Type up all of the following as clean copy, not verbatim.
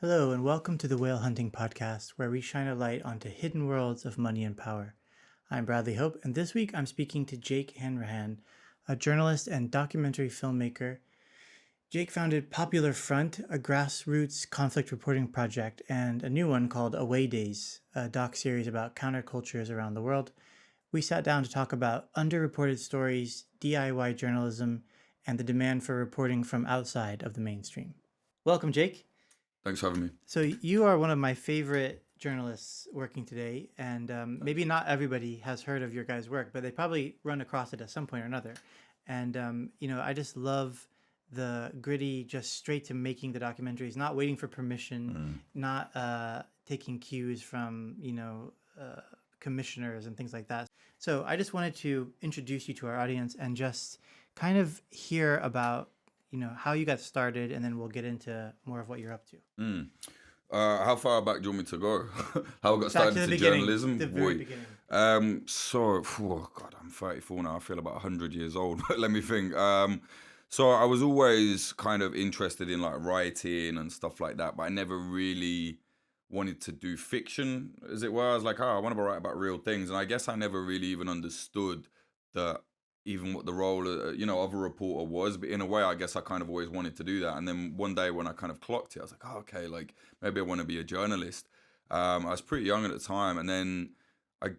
Hello, and welcome to the Whale Hunting Podcast, where we shine a light onto hidden worlds of money and power. I'm Bradley Hope, and this week I'm speaking to Jake Hanrahan, a journalist and documentary filmmaker. Jake founded Popular Front, a grassroots conflict reporting project, and a new one called Away Days, a doc series about countercultures around the world. We sat down to talk about underreported stories, DIY journalism, and the demand for reporting from outside of the mainstream. Welcome, Jake. Thanks for having me. So you are one of my favorite journalists working today, and maybe not everybody has heard of your guys' work, but they probably run across it at some point or another. And I just love the gritty, just straight to making the documentaries, not waiting for permission, not taking cues from commissioners and things like that. So I just wanted to introduce you to our audience and just kind of hear about how you got started, and then we'll get into more of what you're up to. How far back do you want me to go? How I got Back started to the into beginning, journalism? the very beginning. God, I'm 34 now. I feel about 100 years old. But let me think. So I was always kind of interested in like writing and stuff like that, but I never really wanted to do fiction, as it were. I was like, I want to write about real things, and I guess I never really even understood that even what the role of a reporter was. But in a way, I guess I kind of always wanted to do that. And then one day when I kind of clocked it, I was like, okay, like maybe I want to be a journalist. I was pretty young at the time, and then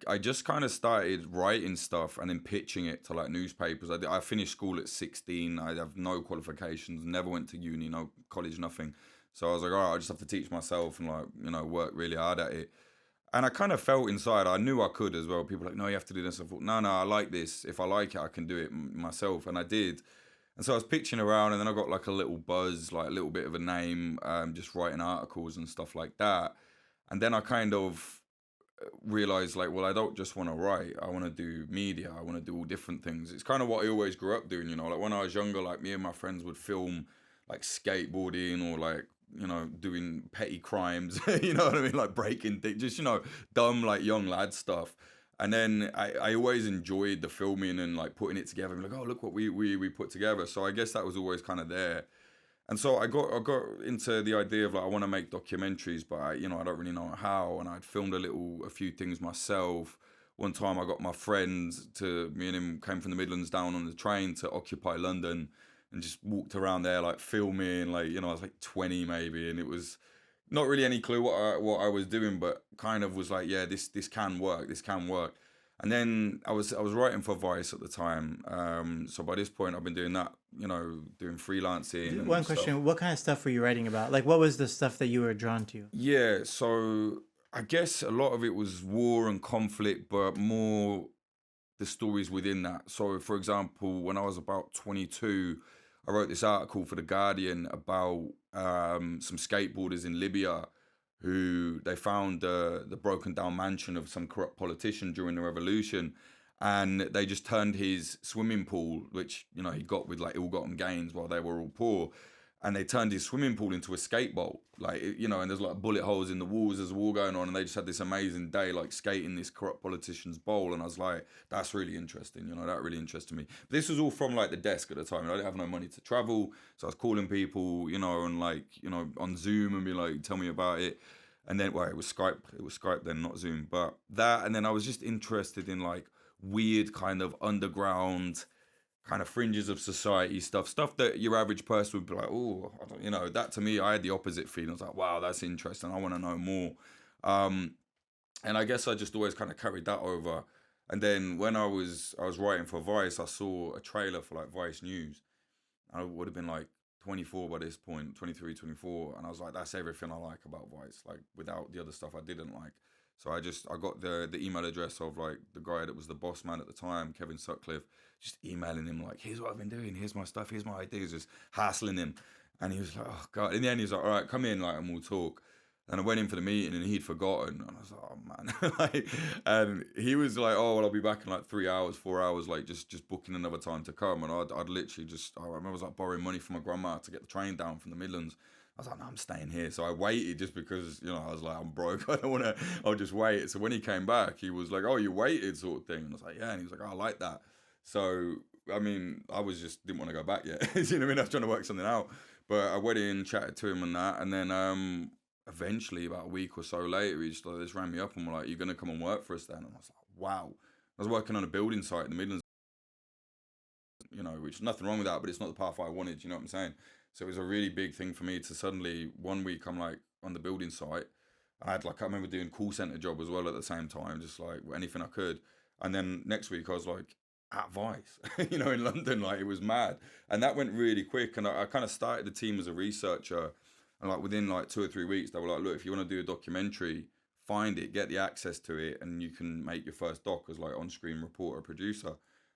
I just kind of started writing stuff and then pitching it to like newspapers. I finished school at 16. I have no qualifications, never went to uni, no college, nothing. So I was like, all right, I just have to teach myself and like, work really hard at it. And I kind of felt inside, I knew I could as well. People were like, no, you have to do this. I thought, no, I like this. If I like it, I can do it myself. And I did. And so I was pitching around, and then I got like a little buzz, like a little bit of a name, just writing articles and stuff like that. And then I kind of realized like, well, I don't just want to write. I want to do media. I want to do all different things. It's kind of what I always grew up doing, like when I was younger, like me and my friends would film like skateboarding or like, doing petty crimes, you know what I mean? Like breaking things, just, dumb, like young lad stuff. And then I always enjoyed the filming and like putting it together and like, oh, look what we put together. So I guess that was always kind of there. And so I got into the idea of like, I want to make documentaries, but I don't really know how. And I'd filmed a few things myself. One time I got my friend me and him came from the Midlands down on the train to Occupy London, and just walked around there like filming, like, I was like 20 maybe, and it was not really any clue what I was doing, but kind of was like, yeah, this can work, this can work. And then I was writing for Vice at the time, so by this point I've been doing that, doing freelancing. And One stuff. question: what kind of stuff were you writing about? Like, what was the stuff that you were drawn to? Yeah, so I guess a lot of it was war and conflict, but more the stories within that. So, for example, when I was about 22, I wrote this article for The Guardian about some skateboarders in Libya who they found the broken down mansion of some corrupt politician during the revolution. And they just turned his swimming pool, which, he got with like ill-gotten gains while they were all poor, and they turned his swimming pool into a skate bowl, like, and there's like bullet holes in the walls, there's a war going on, and they just had this amazing day like skating this corrupt politician's bowl. And I was like, that's really interesting, that really interested me. But this was all from like the desk at the time. I didn't have no money to travel, so I was calling people, and like, on Zoom and be like, tell me about it. And then, well, it was Skype then, not Zoom. But that, and then I was just interested in like weird kind of underground kind of fringes of society stuff that your average person would be like, oh, that to me, I had the opposite feeling. I was like, wow, that's interesting. I want to know more. And I guess I just always kind of carried that over. And then when I was writing for Vice, I saw a trailer for like Vice News. I would have been like 24 by this point, 23, 24. And I was like, that's everything I like about Vice. Like without the other stuff I didn't like. So I got the email address of like the guy that was the boss man at the time, Kevin Sutcliffe, just emailing him like, here's what I've been doing, here's my stuff, here's my ideas, just hassling him. And he was like, oh God. In the end, he was like, all right, come in, like, and we'll talk. And I went in for the meeting and he'd forgotten. And I was like, oh man. Like, and he was like, oh, well, I'll be back in like 3 hours, 4 hours, like just booking another time to come. And I'd literally I remember I was like borrowing money from my grandma to get the train down from the Midlands. I was like, no, I'm staying here. So I waited just because, I was like, I'm broke. I don't want to, I'll just wait. So when he came back, he was like, oh, you waited sort of thing. And I was like, yeah. And he was like, oh, I like that. So, I mean, I was just, didn't want to go back yet. You know what I mean? I was trying to work something out. But I went in, chatted to him and that. And then eventually, about a week or so later, he just rang me up and were like, "You're gonna come and work for us then?" And I was like, "Wow!" I was working on a building site in the Midlands, which nothing wrong with that, but it's not the path I wanted. You know what I'm saying? So it was a really big thing for me to suddenly one week I'm like on the building site. I remember doing call center job as well at the same time, just like anything I could. And then next week I was like at Vice, in London, like it was mad. And that went really quick. And I kind of started the team as a researcher. And like within like 2 or 3 weeks, they were like, look, if you want to do a documentary, find it, get the access to it, and you can make your first doc as like on-screen reporter, producer.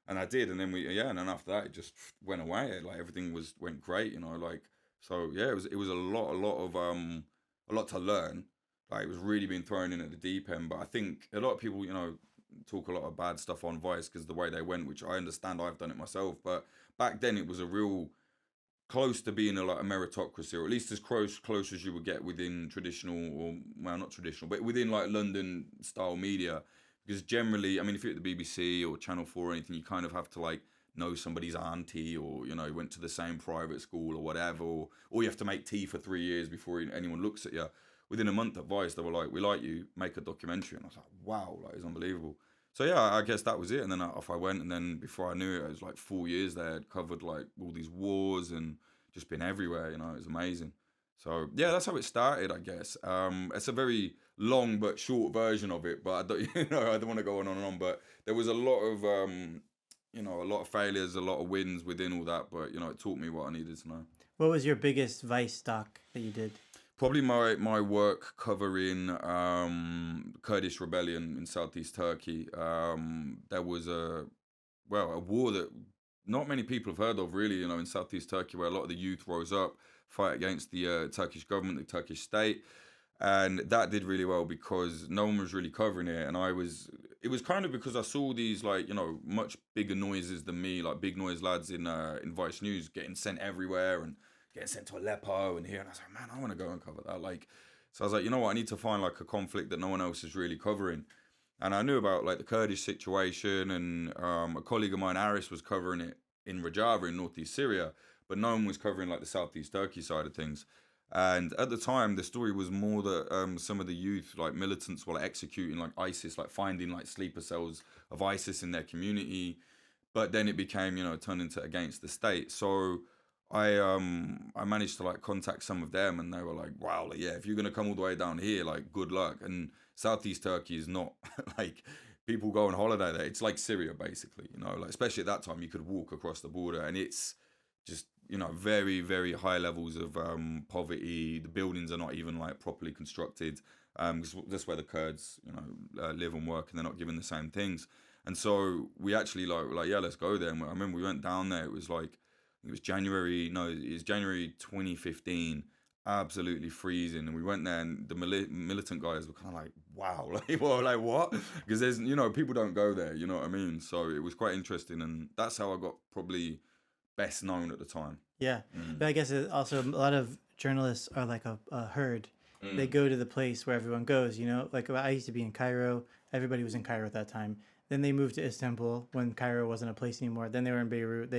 And I did. And then and then after that, it just went away. Like everything went great, like, so yeah, it was a lot to learn. Like it was really being thrown in at the deep end. But I think a lot of people, talk a lot of bad stuff on Vice because the way they went, which I understand, I've done it myself. But back then it was a real close to being a meritocracy, or at least as close as you would get within traditional, or well, not traditional, but within like London style media. Because generally, I mean, if you're at the BBC or Channel 4 or anything, you kind of have to like know somebody's auntie, or went to the same private school or whatever, or you have to make tea for 3 years before anyone looks at you. Within a month at Vice, they were like, "We like you, make a documentary." And I was like, "Wow, like it's unbelievable." So yeah, I guess that was it. And then off I went, and then before I knew it, it was like 4 years there. I'd covered like all these wars and just been everywhere. It was amazing. So yeah, that's how it started, I guess. It's a very long but short version of it, but I don't, I don't want to go on and on. But there was a lot of, a lot of failures, a lot of wins within all that. But it taught me what I needed to know. What was your biggest Vice doc that you did? Probably my work covering Kurdish rebellion in southeast Turkey. There was a war that not many people have heard of, really, in southeast Turkey, where a lot of the youth rose up, fight against the Turkish government, the Turkish state. And that did really well because no one was really covering it. And it was kind of because I saw these like, much bigger noises than me, like big noise lads in Vice News getting sent everywhere and getting sent to Aleppo and here. And I was like, man, I want to go and cover that. Like, so I was like, you know what? I need to find like a conflict that no one else is really covering. And I knew about like the Kurdish situation, and a colleague of mine, Aris, was covering it in Rojava in northeast Syria, but no one was covering like the southeast Turkey side of things. And at the time, the story was more that some of the youth, like militants, were like, executing like ISIS, like finding like sleeper cells of ISIS in their community. But then it became, turned into against the state. So I managed to like contact some of them, and they were like, wow, like, yeah, if you're gonna come all the way down here, like good luck. And southeast Turkey is not like people go on holiday there. It's like Syria basically, like especially at that time you could walk across the border, and it's just very, very high levels of poverty. The buildings are not even like properly constructed, because that's where the Kurds live and work, and they're not given the same things. And so we actually like yeah, let's go there. And I remember we went down there. It was January 2015, absolutely freezing. And we went there, and the militant guys were kind of like, wow, like, well, like what? Because there's, people don't go there, you know what I mean? So it was quite interesting. And that's how I got probably best known at the time. Yeah. But I guess also a lot of journalists are like a herd. They go to the place where everyone goes, like I used to be in Cairo. Everybody was in Cairo at that time. Then they moved to Istanbul when Cairo wasn't a place anymore. Then they were in Beirut.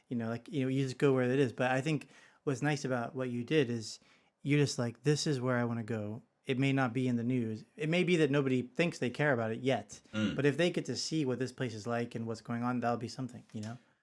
You just go where it is. But I think what's nice about what you did is you're just like, this is where I want to go. It may not be in the news. It may be that nobody thinks they care about it yet. But if they get to see what this place is like and what's going on, that'll be something,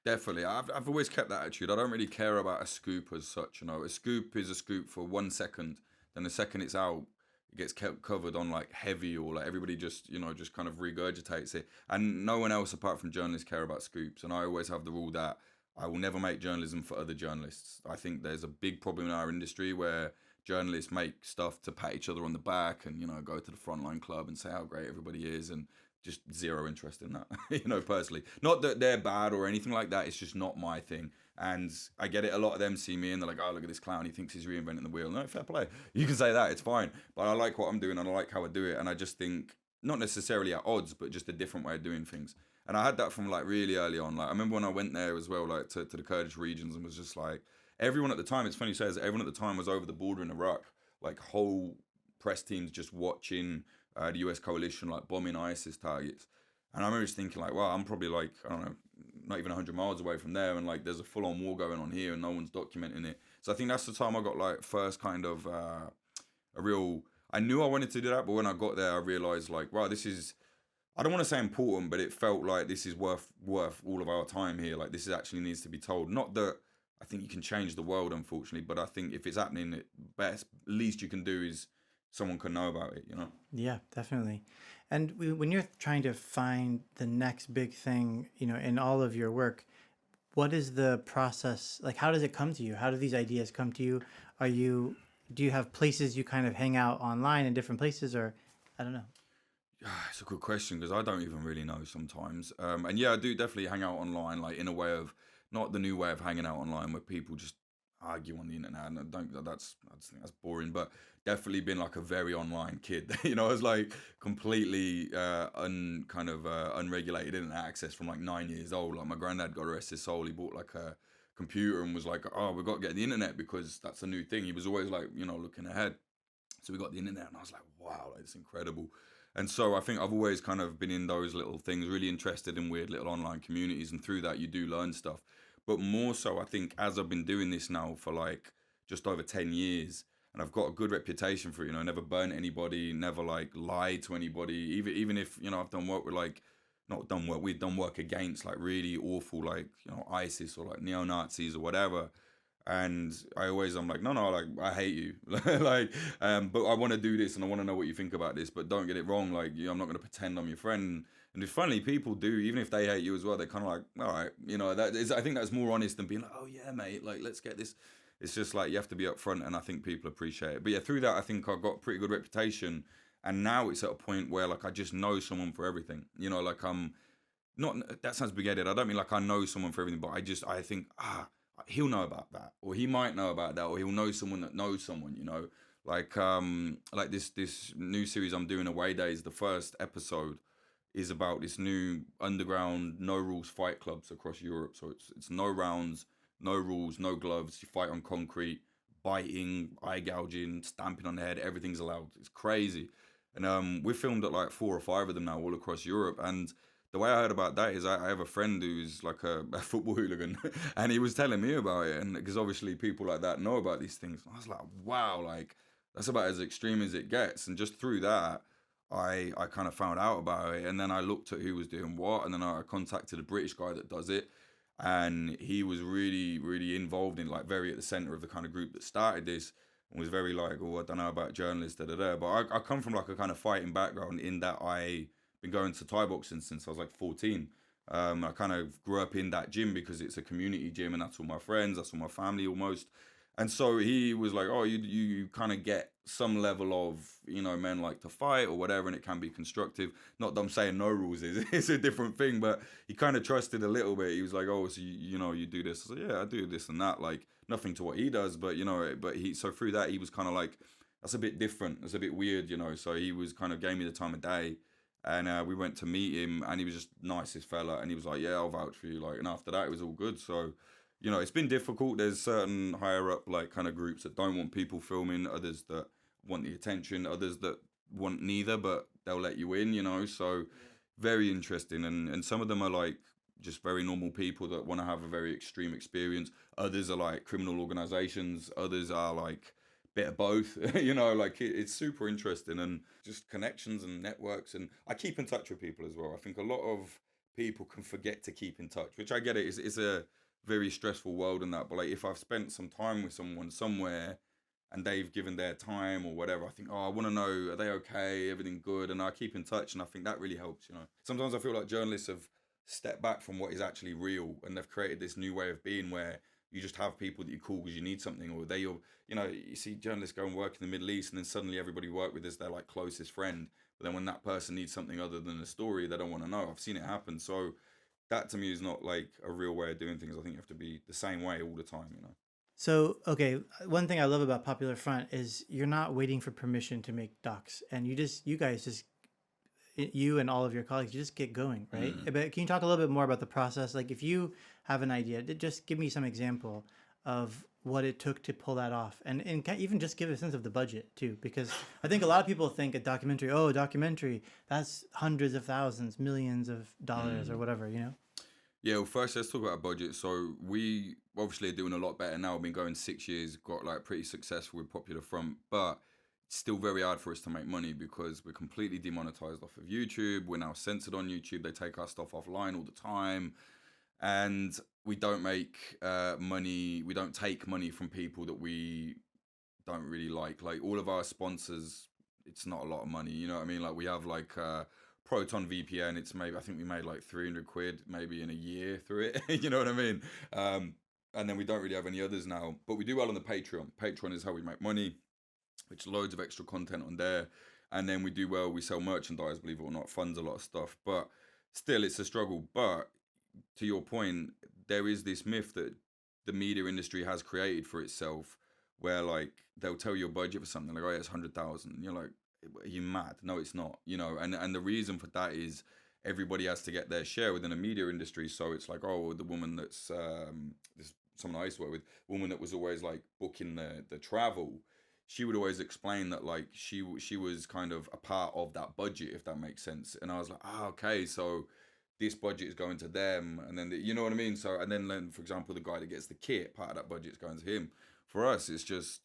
Definitely. I've always kept that attitude. I don't really care about a scoop as such, A scoop is a scoop for 1 second. Then the second it's out, it gets kept covered on like heavy, or like everybody just, just kind of regurgitates it. And no one else apart from journalists care about scoops. And I always have the rule that I will never make journalism for other journalists. I think there's a big problem in our industry where journalists make stuff to pat each other on the back and, go to the frontline club and say how great everybody is, and just zero interest in that, personally. Not that they're bad or anything like that. It's just not my thing. And I get it. A lot of them see me and they're like, oh, look at this clown. He thinks he's reinventing the wheel. No, fair play. You can say that. It's fine. But I like what I'm doing and I like how I do it. And I just think, not necessarily at odds, but just a different way of doing things. And I had that from like really early on. Like I remember when I went there as well, like to the Kurdish regions, and was just like, everyone at the time, it's funny you say this, everyone at the time was over the border in Iraq, like whole press teams just watching the US coalition like bombing ISIS targets. And I remember just thinking like, wow, I'm probably like, I don't know, not even 100 miles away from there, and like there's a full-on war going on here and no one's documenting it. So I think that's the time I got like first kind of a real. I knew I wanted to do that, but when I got there, I realized like, wow, this is. I don't want to say important, but it felt like this is worth all of our time here. Like this is actually needs to be told. Not that I think you can change the world, unfortunately, but I think if it's happening, the best least you can do is someone can know about it. You know. Yeah, definitely. And when you're trying to find the next big thing, in all of your work, what is the process? Like, how does it come to you? How do these ideas come to you? Do you have places you kind of hang out online in different places, or I don't know? It's a good question because I don't even really know sometimes. And yeah, I do definitely hang out online, like in a way of not the new way of hanging out online where people just argue on the internet. And I just think that's boring. But definitely been like a very online kid. I was like completely unregulated internet access from like 9 years old. Like my granddad got arrested solely, bought like a computer and was like, oh, we've got to get the internet because that's a new thing. He was always like, looking ahead. So we got the internet and I was like, wow, like, it's incredible. And so I think I've always kind of been in those little things, really interested in weird little online communities. And through that, you do learn stuff. But more so, I think as I've been doing this now for like just over 10 years, and I've got a good reputation for it, never burnt anybody, never like lied to anybody. Even if, I've done work with like, not done work, we've done work against like really awful, like, ISIS or like neo-Nazis or whatever. And I'm like, no, like I hate you, like, but I want to do this and I want to know what you think about this. But don't get it wrong, like, I'm not going to pretend I'm your friend. And it's funny, people do, even if they hate you as well, they're kind of like, all right, that is. I think that's more honest than being like, oh yeah, mate, like let's get this. It's just like you have to be upfront, and I think people appreciate it. But yeah, through that, I think I got a pretty good reputation, and now it's at a point where like I just know someone for everything. Like I'm not. That sounds big-headed. I don't mean like I know someone for everything, but I think he'll know about that, or he might know about that, or he'll know someone that knows someone, like this new series I'm doing, Away Days. The first episode is about this new underground no rules fight clubs across Europe. So it's no rounds, no rules, no gloves. You fight on concrete, biting, eye gouging, stamping on the head. Everything's allowed. It's crazy. And we filmed at like 4 or 5 of them now all across Europe. And the way I heard about that is I have a friend who's like a football hooligan, and he was telling me about it. And because obviously people like that know about these things. I was like, wow, like that's about as extreme as it gets. And just through that, I kind of found out about it. And then I looked at who was doing what. And then I contacted a British guy that does it. And he was really, really involved in like very at the center of the kind of group that started this, and was very like, oh, I don't know about journalists, da da da. But I come from like a kind of fighting background in that I been going to Thai boxing since I was like 14. I kind of grew up in that gym because it's a community gym, and that's all my friends, that's all my family almost. And so he was like, oh, you kind of get some level of, men like to fight or whatever, and it can be constructive. Not that I'm saying no rules is, it's a different thing, but he kind of trusted a little bit. He was like, oh, so you do this. I said, yeah, I do this and that. Like nothing to what he does, but, so through that, he was kind of like, that's a bit different. That's a bit weird, So he was kind of gave me the time of day. And we went to meet him, and he was just nicest fella. And he was like, yeah, I'll vouch for you. Like, and after that, it was all good. So, it's been difficult. There's certain higher up, like, kind of groups that don't want people filming, others that want the attention, others that want neither, but they'll let you in. So very interesting. And some of them are like just very normal people that want to have a very extreme experience. Others are like criminal organizations. Others are like bit of both. Like it's super interesting, and just connections and networks. And I keep in touch with people as well. I think a lot of people can forget to keep in touch, which I get it. It's a very stressful world and that, but like if I've spent some time with someone somewhere and they've given their time or whatever, I think, oh, I want to know, are they okay, everything good? And I keep in touch, and I think that really helps. Sometimes I feel like journalists have stepped back from what is actually real, and they've created this new way of being where you just have people that you call because you need something, or you see journalists go and work in the Middle East, and then suddenly everybody work with is their like closest friend. But then when that person needs something other than a story, they don't want to know. I've seen it happen. So that to me is not like a real way of doing things. I think you have to be the same way all the time. So, okay, one thing I love about Popular Front is you're not waiting for permission to make docs, and you guys just, you and all of your colleagues, you just get going, right? But can you talk a little bit more about the process? Like if you have an idea, just give me some example of what it took to pull that off, and even just give a sense of the budget too, because I think a lot of people think a documentary, that's hundreds of thousands, millions of dollars or whatever, Yeah, well, first let's talk about budget. So we obviously are doing a lot better now. We've been going 6 years, got like pretty successful with Popular Front, but it's still very hard for us to make money because we're completely demonetized off of YouTube. We're now censored on YouTube. They take our stuff offline all the time. And we don't make money. We don't take money from people that we don't really like all of our sponsors. It's not a lot of money, you know what I mean? Like we have like Proton VPN. It's maybe, I think we made like 300 quid maybe in a year through it. You know what I mean? And then we don't really have any others now, but we do well on the Patreon is how we make money, which loads of extra content on there. And then we do well, we sell merchandise, believe it or not, funds a lot of stuff, but still it's a struggle. But to your point, there is this myth that the media industry has created for itself where like they'll tell you a budget for something like, oh yeah, it's 100,000. You're like, are you mad? No, it's not, you know. And the reason for that is everybody has to get their share within the media industry. So it's like, oh, the woman that's this someone I used to work with, woman that was always like booking the travel, she would always explain that like she was kind of a part of that budget, if that makes sense. And I was like, oh, okay, so this budget is going to them, and then you know what I mean. So and then for example, the guy that gets the kit, part of that budget is going to him. For us, it's just,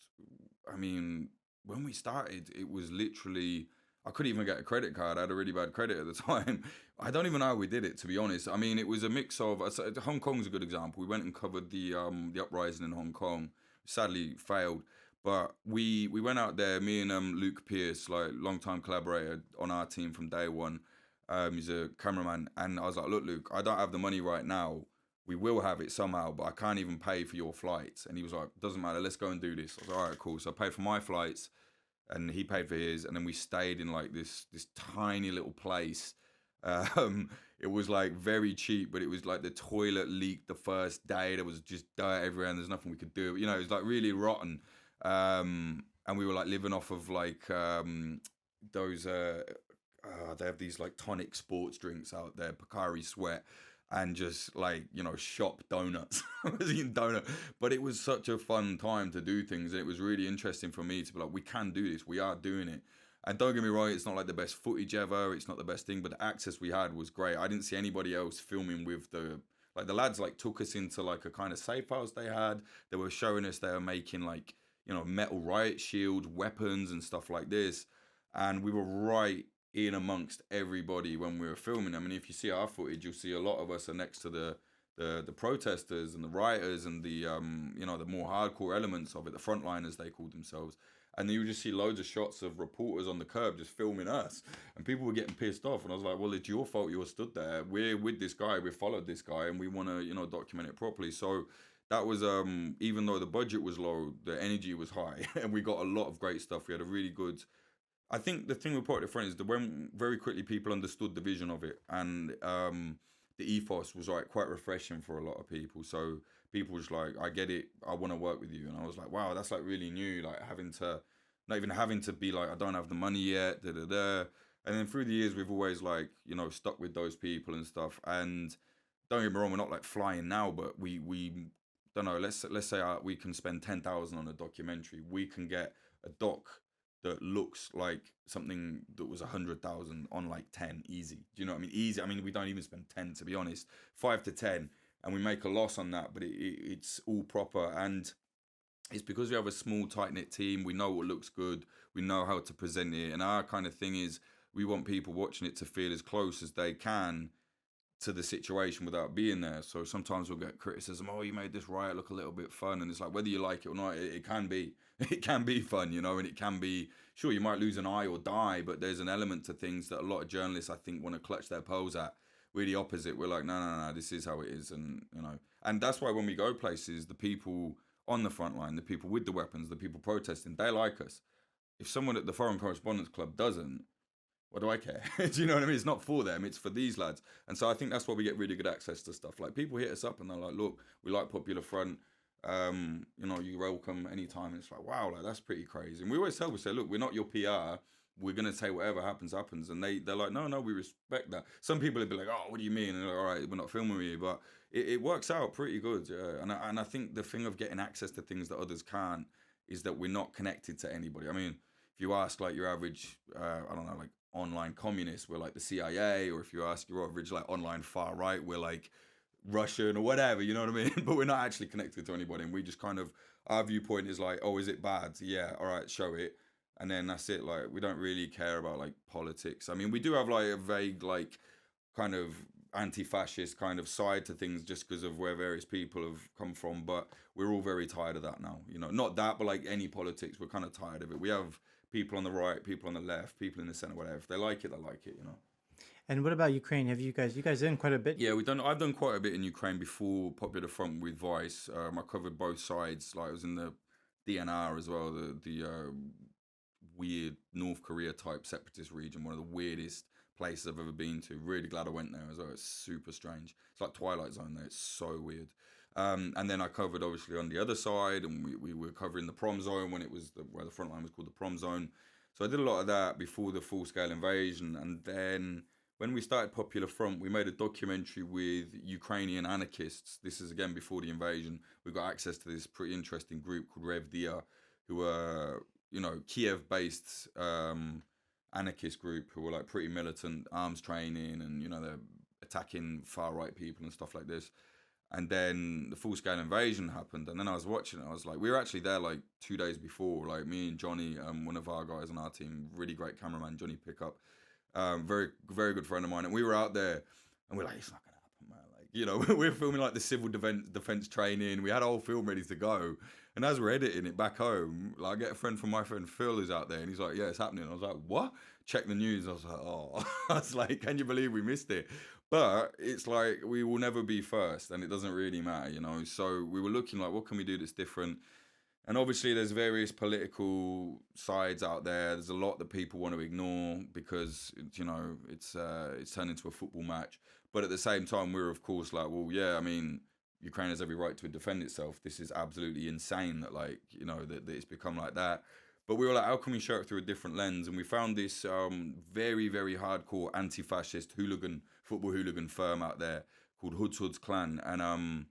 I mean, when we started, it was literally, I couldn't even get a credit card. I had a really bad credit at the time. I don't even know how we did it, to be honest. I mean, it was a mix of, Hong Kong's a good example. We went and covered the uprising in Hong Kong. Sadly, failed. But we went out there, me and Luke Pierce, like long-time collaborator on our team from day one. He's a cameraman. And I was like, look, Luke, I don't have the money right now. We will have it somehow, but I can't even pay for your flights. And he was like, doesn't matter, let's go and do this. I was like, all right, cool. So I paid for my flights and he paid for his. And then we stayed in like this tiny little place. It was like very cheap, but it was like the toilet leaked the first day. There was just dirt everywhere and there's nothing we could do. You know, it was like really rotten. And we were like living off of like those, they have these like tonic sports drinks out there, Pocari Sweat. And just like, you know, shop donuts. I was eating donut. But it was such a fun time to do things. And it was really interesting for me to be like, we can do this. We are doing it. And don't get me wrong, it's not like the best footage ever. It's not the best thing. But the access we had was great. I didn't see anybody else filming with the lads like took us into like a kind of safe house they had. They were showing us they were making like, you know, metal riot shield, weapons and stuff like this. And we were right in amongst everybody when we were filming. I mean, if you see our footage, you'll see a lot of us are next to the protesters and the rioters and the you know, the more hardcore elements of it, the frontliners they called themselves. And then you just see loads of shots of reporters on the curb just filming us, and people were getting pissed off. And I was like, well, it's your fault you were stood there. We're with this guy, we followed this guy, and we want to, you know, document it properly. So that was even though the budget was low, the energy was high, and we got a lot of great stuff. We had a really good, I think the thing with Party of Friends is that when very quickly people understood the vision of it, and the ethos was like quite refreshing for a lot of people. So people was like, I get it, I want to work with you. And I was like, wow, that's like really new, like not even having to be like, I don't have the money yet, da da da. And then through the years, we've always like, you know, stuck with those people and stuff. And don't get me wrong, we're not like flying now, but we don't know, let's say we can spend 10,000 on a documentary. We can get a doc that looks like something that was 100,000 on like 10, easy. Do you know what I mean? Easy. I mean, we don't even spend 10, to be honest, 5 to 10, and we make a loss on that, but it's all proper. And it's because we have a small, tight-knit team. We know what looks good. We know how to present it. And our kind of thing is we want people watching it to feel as close as they can to the situation without being there. So sometimes we'll get criticism, oh, you made this riot look a little bit fun. And it's like, whether you like it or not, it can be. It can be fun, you know, and it can be, sure, you might lose an eye or die, but there's an element to things that a lot of journalists, I think, want to clutch their pearls at. We're the opposite. We're like, no, this is how it is. And, you know, and that's why when we go places, the people on the front line, the people with the weapons, the people protesting, they like us. If someone at the Foreign Correspondents Club doesn't, what do I care? Do you know what I mean? It's not for them, it's for these lads. And so I think that's why we get really good access to stuff. Like, people hit us up and they're like, look, we like Popular Front. You know, you're welcome anytime. And it's like, wow, like that's pretty crazy. And we always tell, we say, look, we're not your PR. We're going to say whatever happens. And they're like, no, we respect that. Some people would be like, oh, what do you mean? And they're like, all right, we're not filming with you. But it works out pretty good. Yeah. And I think the thing of getting access to things that others can't is that we're not connected to anybody. I mean, if you ask like your average, I don't know, like online communist, we're like the CIA. Or if you ask your average like online far right, we're like Russian or whatever, you know what I mean? But we're not actually connected to anybody. And we just kind of, our viewpoint is like, oh, is it bad? Yeah, all right, show it. and then that's it. Like, we don't really care about like politics. I mean, we do have like a vague like kind of anti-fascist kind of side to things just because of where various people have come from, but we're all very tired of that now. Not that, but like any politics, we're kind of tired of it. We have people on the right, people on the left, people in the center, whatever. If they like it, they like it. And what about Ukraine? Have you guys done quite a bit? Yeah, I've done quite a bit in Ukraine before Popular Front with Vice. I covered both sides. Like, I was in the DNR as well, the weird North Korea type separatist region, one of the weirdest places I've ever been to. Really glad I went there as well. It's super strange. It's like Twilight Zone there. It's so weird. And then I covered obviously on the other side, and we were covering the prom zone when it was where the front line was called the prom zone. So I did a lot of that before the full scale invasion, and then when we started Popular Front, we made a documentary with Ukrainian anarchists. This is again before the invasion. We got access to this pretty interesting group called Rev Dia, who are Kiev-based anarchist group who were like pretty militant, arms training, and they're attacking far right people and stuff like this. And then the full scale invasion happened, and then I was watching it. I was like, we were actually there like 2 days before. Like, me and Johnny, one of our guys on our team, really great cameraman, Johnny Pickup, very very good friend of mine, and we were out there, and we're like, it's not gonna happen, man. Like, we're filming like the civil defense training. We had a whole film ready to go, and as we're editing it back home, like, I get a friend from my friend Phil who's out there, and he's like, yeah, it's happening. I was like, what? Check the news. I was like, oh. I was like, can you believe we missed it? But it's like, we will never be first, and it doesn't really matter, So we were looking like, what can we do that's different? And obviously there's various political sides out there. There's a lot that people want to ignore because, it's turned into a football match. But at the same time, we're of course like, well, yeah, I mean, Ukraine has every right to defend itself. This is absolutely insane that that it's become like that. But we were like, how can we show it through a different lens? And we found this very, very hardcore anti-fascist football hooligan firm out there called Hoods Clan. And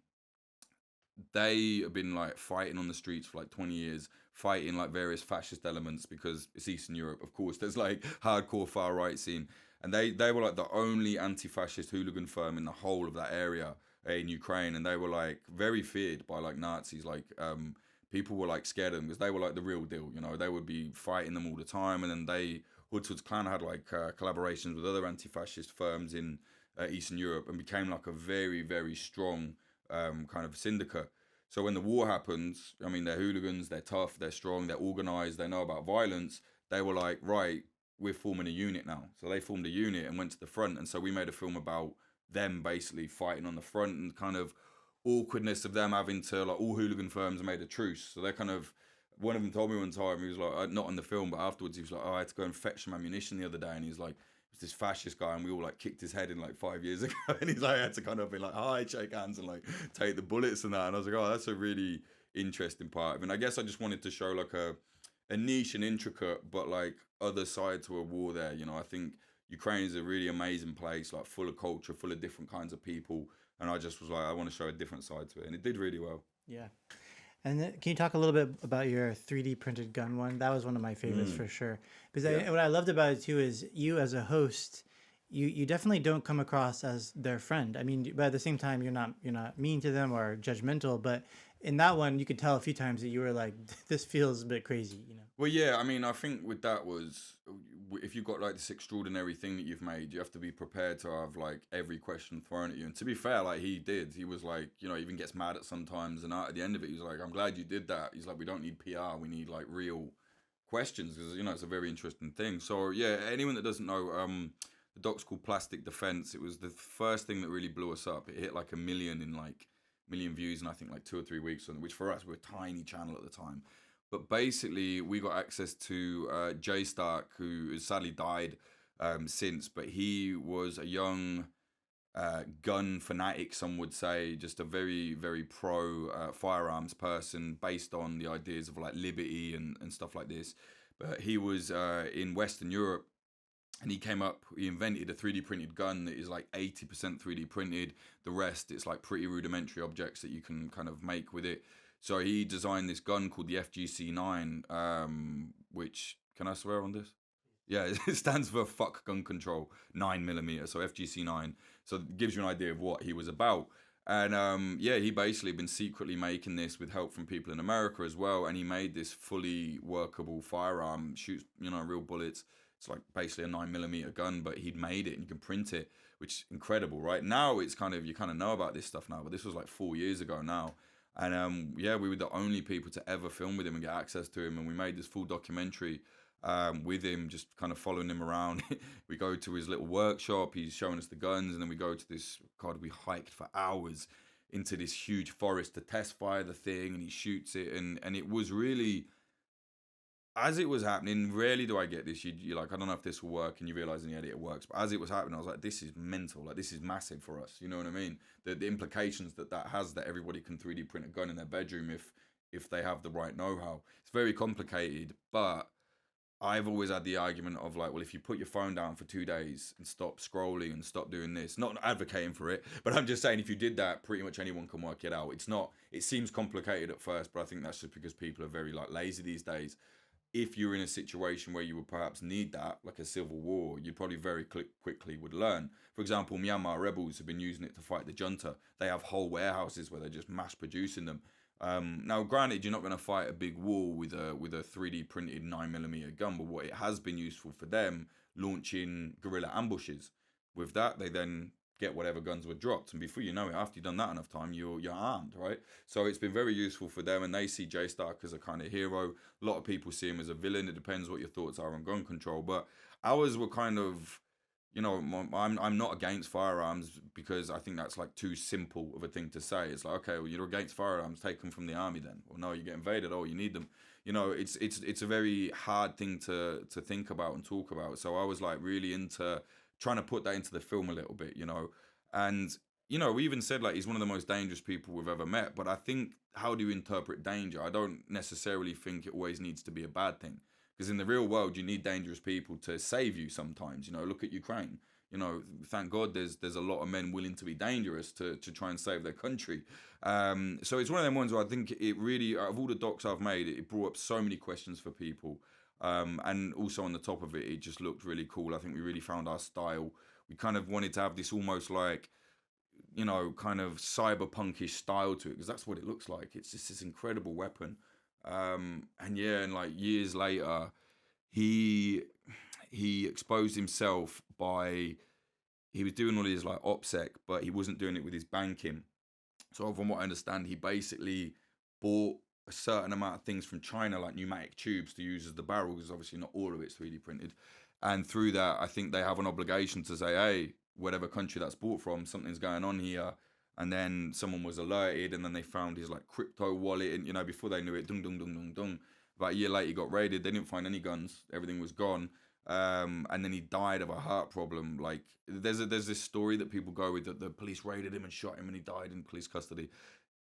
they have been like fighting on the streets for like 20 years, fighting like various fascist elements because it's Eastern Europe. Of course, there's like hardcore far right scene. And they were like the only anti-fascist hooligan firm in the whole of that area in Ukraine. And they were like very feared by like Nazis. Like, people were like scared of them because they were like the real deal. They would be fighting them all the time. And then Hoods Clan had like collaborations with other anti-fascist firms in Eastern Europe and became like a very, very strong kind of syndicate. So when the war happens, I mean, they're hooligans, they're tough, they're strong, they're organized, they know about violence. They were like, right, we're forming a unit now. So they formed a unit and went to the front. And so we made a film about them basically fighting on the front and kind of awkwardness of them having to, like, all hooligan firms made a truce. So they're kind of, one of them told me one time, he was like, not on the film, but afterwards he was like, oh, I had to go and fetch some ammunition the other day. And he's like, this fascist guy, and we all like kicked his head in like 5 years ago, and he's like, I had to kind of be like, hi, shake hands and like take the bullets and that. And I was like, oh, that's a really interesting part of it. And I guess I just wanted to show like a niche and intricate but like other side to a war there. I think Ukraine is a really amazing place, like full of culture, full of different kinds of people, and I just was like, I want to show a different side to it, and it did really well. Yeah. And can you talk a little bit about your 3D printed gun one? That was one of my favorites for sure. Because what I loved about it too is you as a host, you definitely don't come across as their friend. I mean, but at the same time, you're not mean to them or judgmental. But in that one, you could tell a few times that you were like, this feels a bit crazy, Well, yeah, I mean, I think with that was, if you've got like this extraordinary thing that you've made, you have to be prepared to have like every question thrown at you. And to be fair, like he did, he was like, even gets mad at sometimes. And at the end of it, he was like, I'm glad you did that. He's like, we don't need PR, we need like real questions because, it's a very interesting thing. So yeah, anyone that doesn't know, the doc's called Plastic Defense. It was the first thing that really blew us up. It hit like 1 million views in I think like 2 or 3 weeks, which for us, we're a tiny channel at the time. But basically, we got access to Jay Stark, who has sadly died since, but he was a young gun fanatic, some would say, just a very, very pro firearms person based on the ideas of like liberty and stuff like this. But he was in Western Europe, and he invented a 3D printed gun that is like 80% 3D printed. The rest, it's like pretty rudimentary objects that you can kind of make with it. So he designed this gun called the FGC-9, which, can I swear on this? Yeah, it stands for Fuck Gun Control 9mm, so FGC-9. So it gives you an idea of what he was about. And yeah, he basically been secretly making this with help from people in America as well. And he made this fully workable firearm, shoots, real bullets. It's like basically a 9mm gun, but he'd made it and you can print it, which is incredible, right? Now it's you kind of know about this stuff now, but this was like 4 years ago now. And yeah, we were the only people to ever film with him and get access to him. And we made this full documentary with him, just kind of following him around. We go to his little workshop, he's showing us the guns, and then we go to this, God, we hiked for hours into this huge forest to test fire the thing, and he shoots it. And it was really, as it was happening, rarely do I get this. You're like, I don't know if this will work, and you realize in the edit it works. But as it was happening, I was like, this is mental. Like, this is massive for us. You know what I mean? The implications that has, that everybody can 3D print a gun in their bedroom if they have the right know-how. It's very complicated, but I've always had the argument of like, well, if you put your phone down for 2 days and stop scrolling and stop doing this, not advocating for it, but I'm just saying if you did that, pretty much anyone can work it out. It seems complicated at first, but I think that's just because people are very like lazy these days. If you're in a situation where you would perhaps need that, like a civil war, you probably very quickly would learn. For example, Myanmar rebels have been using it to fight the junta. They have whole warehouses where they're just mass producing them. Now, granted, you're not going to fight a big war with a 3D printed 9mm gun, but what it has been useful for them, launching guerrilla ambushes. With that, they then get whatever guns were dropped, and before you know it, after you've done that enough time, you're armed, right? So it's been very useful for them, and they see J Stark as a kind of hero. A lot of people see him as a villain. It depends what your thoughts are on gun control, but ours were kind of, I'm not against firearms because I think that's like too simple of a thing to say. It's like, okay, well, you're against firearms, take them from the army then. Well, no, you get invaded. Oh, you need them. It's a very hard thing to think about and talk about. So I was like really into trying to put that into the film a little bit, and we even said like he's one of the most dangerous people we've ever met. But I think, how do you interpret danger? I don't necessarily think it always needs to be a bad thing. Because in the real world, you need dangerous people to save you sometimes. Look at Ukraine. Thank God there's a lot of men willing to be dangerous to try and save their country. So it's one of them ones where I think it really, out of all the docs I've made, it brought up so many questions for people. And also on the top of it, it just looked really cool. I think we really found our style. We kind of wanted to have this almost like, kind of cyberpunkish style to it, because that's what it looks like. It's just this incredible weapon. And like years later, he exposed himself he was doing all his like OPSEC, but he wasn't doing it with his banking. So from what I understand, he basically bought a certain amount of things from China, like pneumatic tubes to use as the barrel, because obviously not all of it's 3D printed. And through that, I think they have an obligation to say, hey, whatever country that's bought from, something's going on here. And then someone was alerted, and then they found his like crypto wallet, and before they knew it, dung dung dung dung dung. About a year later, he got raided. They didn't find any guns. Everything was gone. And then he died of a heart problem. Like there's this story that people go with that the police raided him and shot him, and he died in police custody.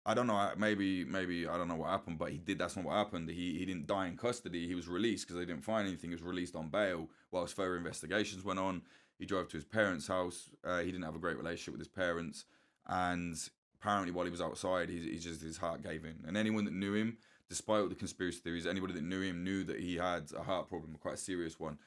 I don't know. Maybe I don't know what happened, but he did. That's not what happened. He didn't die in custody. He was released because they didn't find anything. He was released on bail whilst further investigations went on. He drove to his parents' house. He didn't have a great relationship with his parents. And apparently while he was outside, his heart gave in. And anyone that knew him, despite all the conspiracy theories, anybody that knew him knew that he had a heart problem, quite a serious one.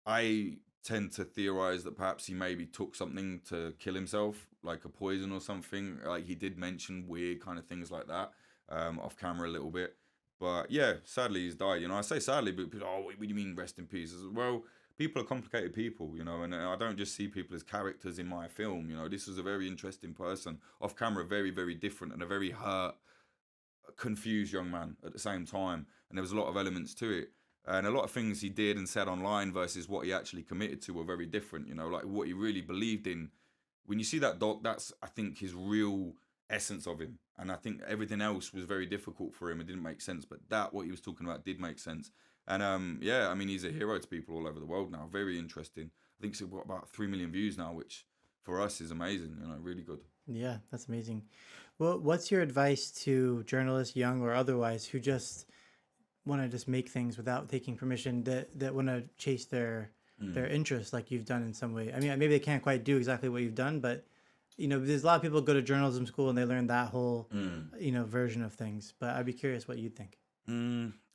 I tend to theorize that perhaps he maybe took something to kill himself, like a poison or something. Like he did mention weird kind of things like that, off camera a little bit. But yeah, sadly he's died. I say sadly, but people, what do you mean rest in peace? Well, people are complicated people, and I don't just see people as characters in my film. This was a very interesting person off camera, very, very different, and a very hurt, confused young man at the same time. And there was a lot of elements to it. And a lot of things he did and said online versus what he actually committed to were very different, like what he really believed in. When you see that doc, that's, I think, his real essence of him. And I think everything else was very difficult for him. It didn't make sense. But what he was talking about did make sense. And he's a hero to people all over the world now. Very interesting. I think it's got about 3 million views now, which for us is amazing, really good. Yeah, that's amazing. Well, what's your advice to journalists, young or otherwise, who just want to just make things without taking permission, that want to chase their interests like you've done in some way? I mean, maybe they can't quite do exactly what you've done, but there's a lot of people go to journalism school and they learn that whole version of things. But I'd be curious what you think.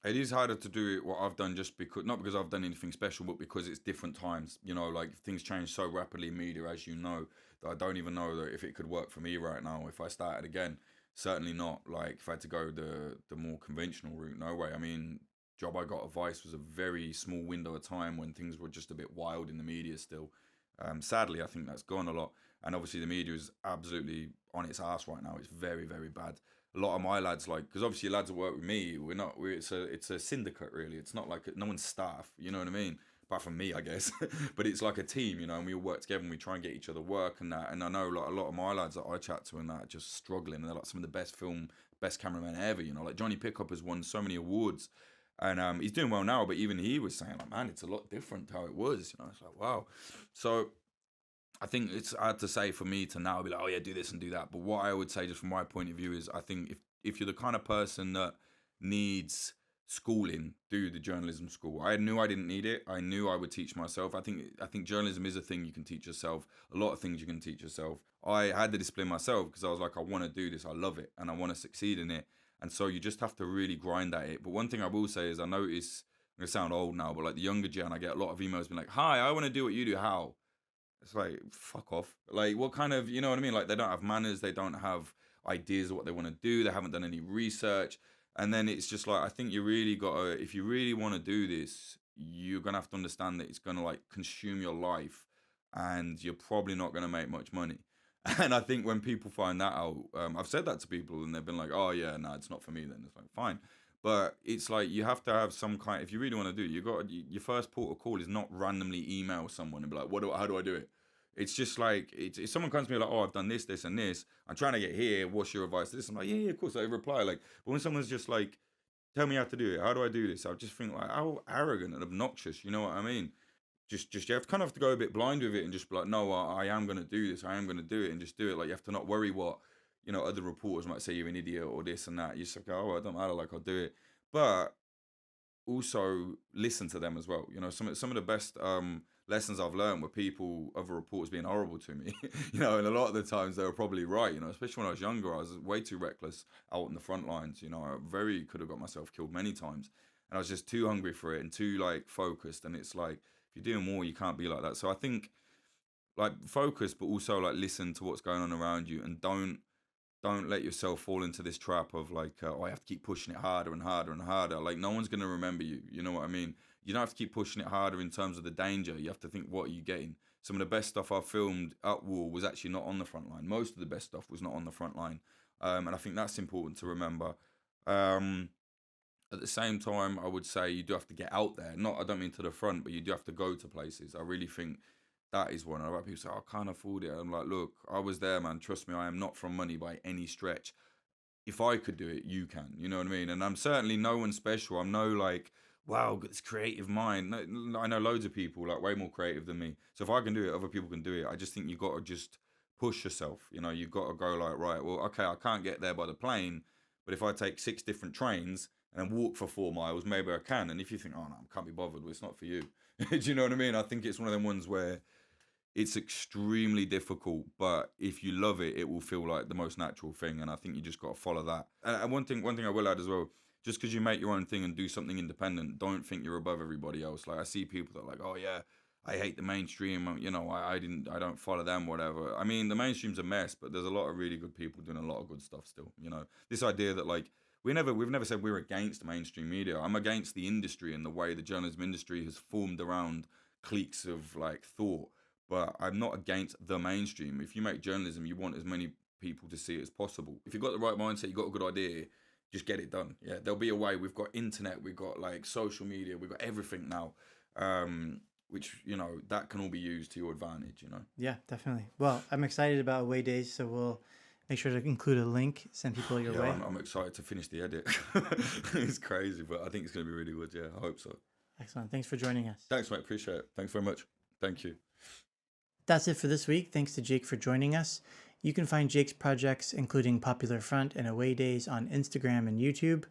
It is harder to do it what I've done, just because, not because I've done anything special, but because it's different times. You know, like things change so rapidly in media, as you know, that I don't even know that if it could work for me right now if I started again. Certainly not. Like if I had to go the more conventional route, no way. I mean, job I got at Vice was a very small window of time when things were just a bit wild in the media still. Sadly, I think that's gone a lot, and obviously the media is absolutely on its ass right now. It's very, very bad. A lot of my lads, like, because obviously lads that work with me, it's a syndicate really. It's not like no one's staff, you know what I mean? Apart from me, I guess. But it's like a team, you know, and we all work together and we try and get each other work and that. And I know like a lot of my lads that I chat to and that are just struggling, and they're like some of the best cameramen ever, you know. Like Johnny Pickup has won so many awards, and he's doing well now, but even he was saying like, man, it's a lot different to how it was, you know. It's like, wow. So I think it's hard to say for me to now be like, oh yeah, do this and do that. But what I would say, just from my point of view, is I think if you're the kind of person that needs schooling, do the journalism school. I knew I didn't need it. I knew I would teach myself. I think journalism is a thing you can teach yourself. A lot of things you can teach yourself. I had the discipline myself because I was like, I want to do this. I love it and I want to succeed in it. And so you just have to really grind at it. But one thing I will say is I notice, I'm gonna sound old now, but like the younger gen, I get a lot of emails being like, hi, I want to do what you do. How? It's like, fuck off. Like, what kind of, you know what I mean? Like, they don't have manners. They don't have ideas of what they want to do. They haven't done any research. And then it's just like, I think you really got to, if you really want to do this, you're going to have to understand that it's going to like consume your life and you're probably not going to make much money. And I think when people find that out, I've said that to people and they've been like, oh yeah, no, it's not for me then. It's like, fine. But it's like you have to have some kind. If you really want to do it, your first port of call is not randomly email someone and be like, how do I do it? It's just like if someone comes to me like, oh, I've done this, this, and this. I'm trying to get here. What's your advice to this? I'm like, yeah, of course. I reply like, but when someone's just like, tell me how to do it. How do I do this? I just think like, how arrogant and obnoxious. You know what I mean? Just you have to kind of have to go a bit blind with it and just be like, no, I am gonna do this. I am gonna do it, and just do it. Like you have to not worry what other reporters might say you're an idiot or this and that. You just like, oh, it don't matter. Like I'll do it, but also listen to them as well. Some of the best lessons I've learned were other reporters being horrible to me. And a lot of the times they were probably right. Especially when I was younger, I was way too reckless out on the front lines. I very could have got myself killed many times, and I was just too hungry for it and too like focused. And it's like if you're doing more, you can't be like that. So I think like focus, but also like listen to what's going on around you, and don't let yourself fall into this trap of like, I have to keep pushing it harder and harder and harder. Like no one's going to remember you. You know what I mean? You don't have to keep pushing it harder in terms of the danger. You have to think, what are you getting? Some of the best stuff I filmed at war was actually not on the front line. Most of the best stuff was not on the front line. And I think that's important to remember. At the same time, I would say you do have to get out there. I don't mean to the front, but you do have to go to places. I really think that is one. A lot of people say, I can't afford it. I'm like, look, I was there, man. Trust me, I am not from money by any stretch. If I could do it, you can. You know what I mean? And I'm certainly no one special. I'm no like, wow, got this creative mind. No, I know loads of people like way more creative than me. So if I can do it, other people can do it. I just think you got to just push yourself. You've got to go like, right, well, okay, I can't get there by the plane, but if I take 6 different trains and walk for 4 miles, maybe I can. And if you think, oh no, I can't be bothered, well, it's not for you. Do you know what I mean? I think it's one of them ones where it's extremely difficult, but if you love it, it will feel like the most natural thing. And I think you just got to follow that. And one thing I will add as well, just because you make your own thing and do something independent, don't think you're above everybody else. Like I see people that are like, oh yeah, I hate the mainstream. I don't follow them, whatever. I mean, the mainstream's a mess, but there's a lot of really good people doing a lot of good stuff still. This idea that like, we've never said we're against mainstream media. I'm against the industry and the way the journalism industry has formed around cliques of like thought. But I'm not against the mainstream. If you make journalism, you want as many people to see it as possible. If you've got the right mindset, you've got a good idea, just get it done. Yeah, there'll be a way. We've got internet, we've got like social media, we've got everything now, which, that can all be used to your advantage, Yeah, definitely. Well, I'm excited about Away Days, so we'll make sure to include a link, send people your way. I'm excited to finish the edit. It's crazy, but I think it's going to be really good. Yeah, I hope so. Excellent. Thanks for joining us. Thanks, mate. Appreciate it. Thanks very much. Thank you. That's it for this week. Thanks to Jake for joining us. You can find Jake's projects, including Popular Front and Away Days, on Instagram and YouTube.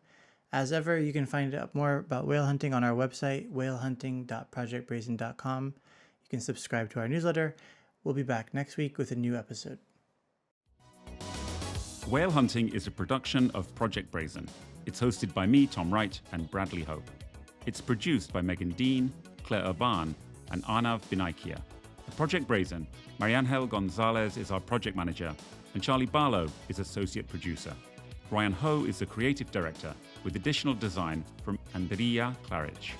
As ever, you can find out more about whale hunting on our website, whalehunting.projectbrazen.com. You can subscribe to our newsletter. We'll be back next week with a new episode. Whale Hunting is a production of Project Brazen. It's hosted by me, Tom Wright, and Bradley Hope. It's produced by Megan Dean, Claire Urban, and Arnav Binaikia. At Project Brazen, Mariangel Gonzalez is our project manager, and Charlie Barlow is associate producer. Ryan Ho is the creative director, with additional design from Andrea Claridge.